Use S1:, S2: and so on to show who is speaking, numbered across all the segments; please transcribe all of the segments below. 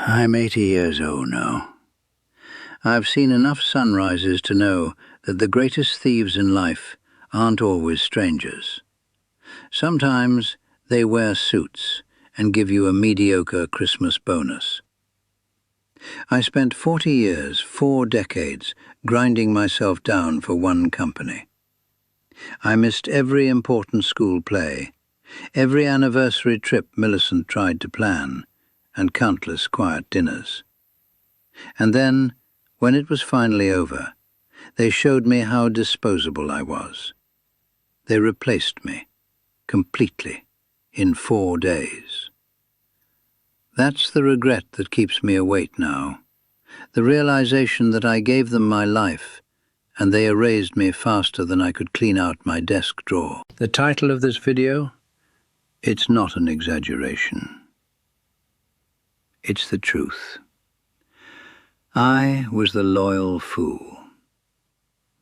S1: I'm 80 years old now. I've seen enough sunrises to know that the greatest thieves in life aren't always strangers. Sometimes they wear suits and give you a mediocre Christmas bonus. I spent 40 years, 4 decades, grinding myself down for one company. I missed every important school play, every anniversary trip Millicent tried to plan, and countless quiet dinners. And then, when it was finally over, they showed me how disposable I was. They replaced me, completely, in 4 days. That's the regret that keeps me awake now, the realization that I gave them my life, and they erased me faster than I could clean out my desk drawer. The title of this video? It's not an exaggeration. It's the truth. I was the loyal fool.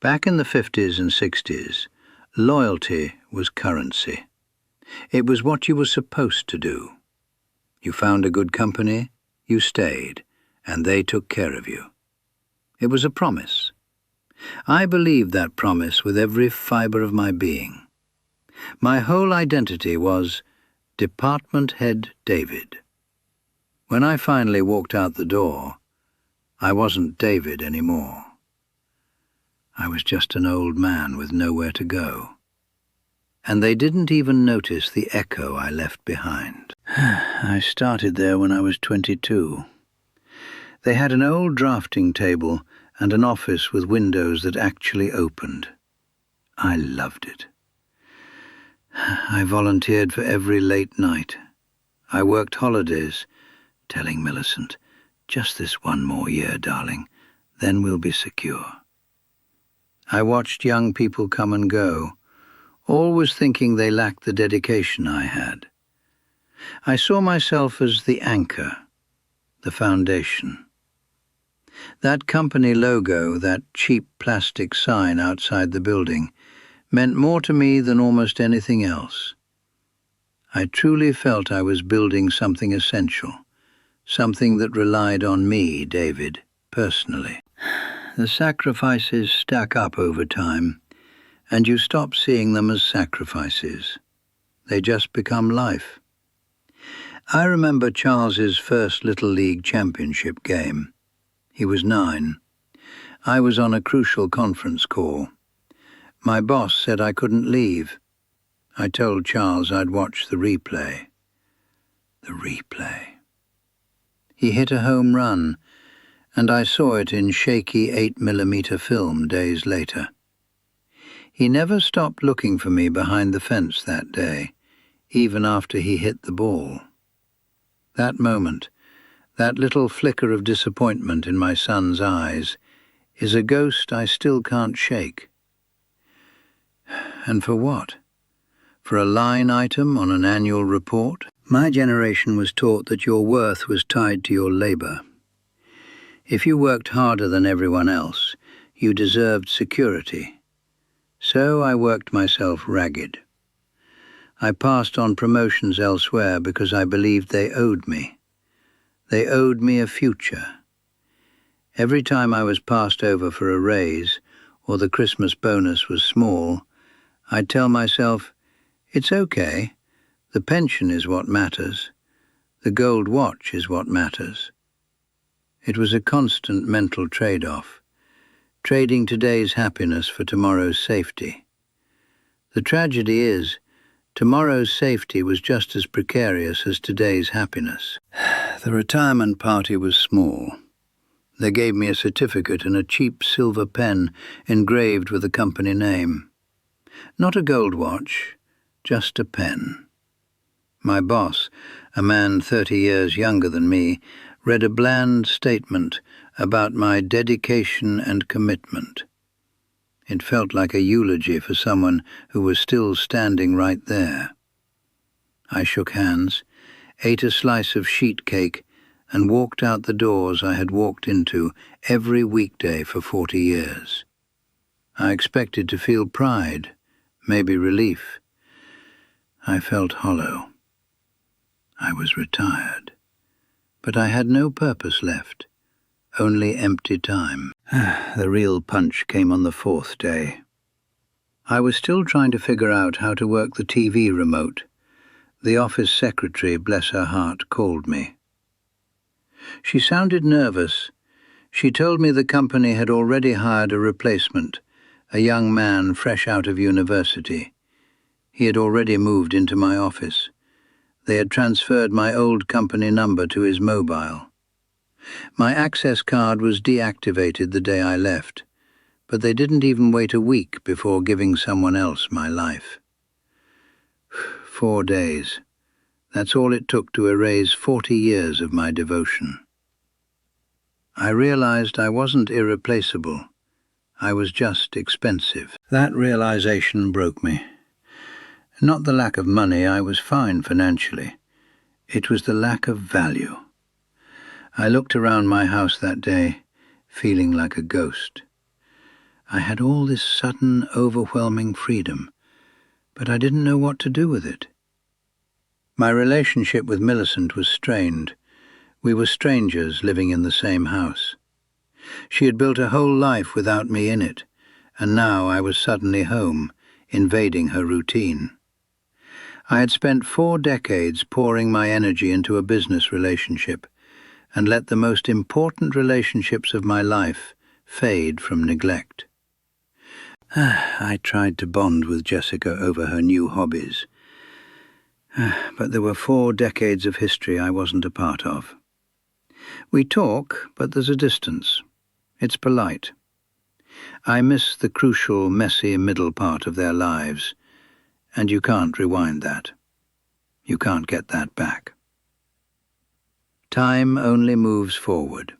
S1: Back in the 50s and 60s, loyalty was currency. It was what you were supposed to do. You found a good company, you stayed, and they took care of you. It was a promise. I believed that promise with every fiber of my being. My whole identity was Department Head David. When I finally walked out the door, I wasn't David anymore. I was just an old man with nowhere to go. And they didn't even notice the echo I left behind. I started there when I was 22. They had an old drafting table and an office with windows that actually opened. I loved it. I volunteered for every late night. I worked holidays, telling Millicent, "Just this one more year, darling, then we'll be secure." I watched young people come and go, always thinking they lacked the dedication I had. I saw myself as the anchor, the foundation. That company logo, that cheap plastic sign outside the building, meant more to me than almost anything else. I truly felt I was building something essential, something that relied on me, David, personally. The sacrifices stack up over time, and you stop seeing them as sacrifices. They just become life. I remember Charles's first Little League championship game. He was 9. I was on a crucial conference call. My boss said I couldn't leave. I told Charles I'd watch the replay. The replay. He hit a home run, and I saw it in shaky 8mm film days later. He never stopped looking for me behind the fence that day, even after he hit the ball. That moment, that little flicker of disappointment in my son's eyes, is a ghost I still can't shake. And for what? For a line item on an annual report? My generation was taught that your worth was tied to your labor. If you worked harder than everyone else, you deserved security. So I worked myself ragged. I passed on promotions elsewhere because I believed they owed me. They owed me a future. Every time I was passed over for a raise, or the Christmas bonus was small, I'd tell myself, "It's okay. The pension is what matters. The gold watch is what matters." It was a constant mental trade-off, trading today's happiness for tomorrow's safety. The tragedy is, tomorrow's safety was just as precarious as today's happiness. The retirement party was small. They gave me a certificate and a cheap silver pen engraved with the company name. Not a gold watch, just a pen. My boss, a man 30 years younger than me, read a bland statement about my dedication and commitment. It felt like a eulogy for someone who was still standing right there. I shook hands, ate a slice of sheet cake, and walked out the doors I had walked into every weekday for 40 years. I expected to feel pride, maybe relief. I felt hollow. I was retired. But I had no purpose left, only empty time. The real punch came on the fourth day. I was still trying to figure out how to work the TV remote. The office secretary, bless her heart, called me. She sounded nervous. She told me the company had already hired a replacement, a young man fresh out of university. He had already moved into my office. They had transferred my old company number to his mobile. My access card was deactivated the day I left, but they didn't even wait a week before giving someone else my life. 4 days. That's all it took to erase 40 years of my devotion. I realized I wasn't irreplaceable. I was just expensive. That realization broke me. Not the lack of money, I was fine financially. It was the lack of value. I looked around my house that day, feeling like a ghost. I had all this sudden, overwhelming freedom, but I didn't know what to do with it. My relationship with Millicent was strained. We were strangers living in the same house. She had built a whole life without me in it, and now I was suddenly home, invading her routine. I had spent 4 decades pouring my energy into a business relationship, and let the most important relationships of my life fade from neglect. I tried to bond with Jessica over her new hobbies, but there were 4 decades of history I wasn't a part of. We talk, but there's a distance. It's polite. I miss the crucial, messy middle part of their lives, and you can't rewind that. You can't get that back. Time only moves forward.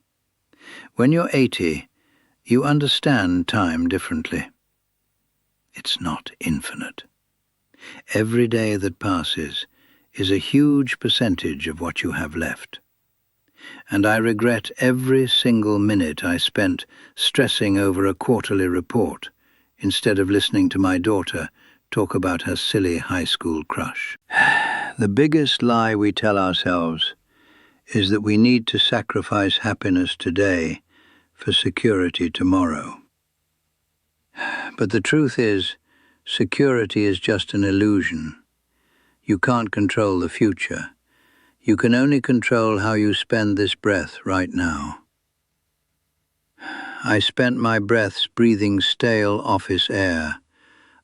S1: When you're 80, you understand time differently. It's not infinite. Every day that passes is a huge percentage of what you have left. And I regret every single minute I spent stressing over a quarterly report instead of listening to my daughter talk about her silly high school crush. The biggest lie we tell ourselves is that we need to sacrifice happiness today for security tomorrow. But the truth is, security is just an illusion. You can't control the future. You can only control how you spend this breath right now. I spent my breaths breathing stale office air,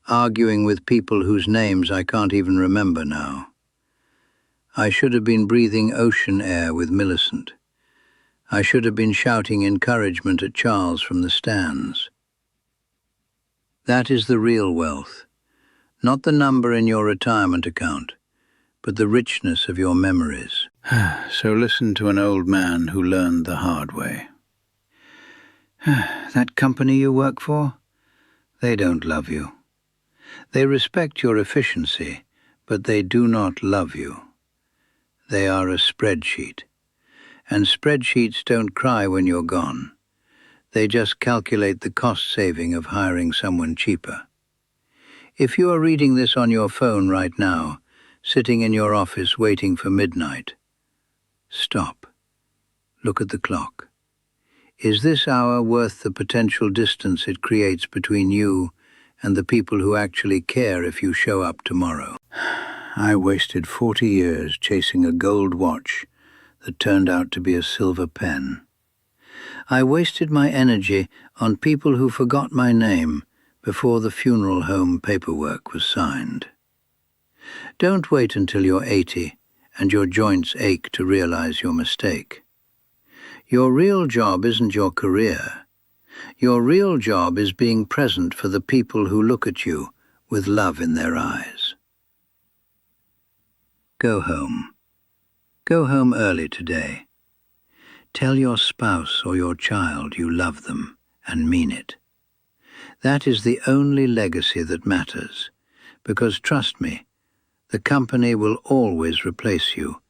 S1: arguing with people whose names I can't even remember now. I should have been breathing ocean air with Millicent. I should have been shouting encouragement at Charles from the stands. That is the real wealth, not the number in your retirement account, but the richness of your memories. So listen to an old man who learned the hard way. That company you work for? They don't love you. They respect your efficiency, but they do not love you. They are a spreadsheet, and spreadsheets don't cry when you're gone. They just calculate the cost saving of hiring someone cheaper. If you are reading this on your phone right now, sitting in your office waiting for midnight, stop. Look at the clock. Is this hour worth the potential distance it creates between you and the people who actually care if you show up tomorrow? I wasted 40 years chasing a gold watch that turned out to be a silver pen. I wasted my energy on people who forgot my name before the funeral home paperwork was signed. Don't wait until you're 80 and your joints ache to realize your mistake. Your real job isn't your career. Your real job is being present for the people who look at you with love in their eyes. Go home. Go home early today. Tell your spouse or your child you love them and mean it. That is the only legacy that matters, because trust me, the company will always replace you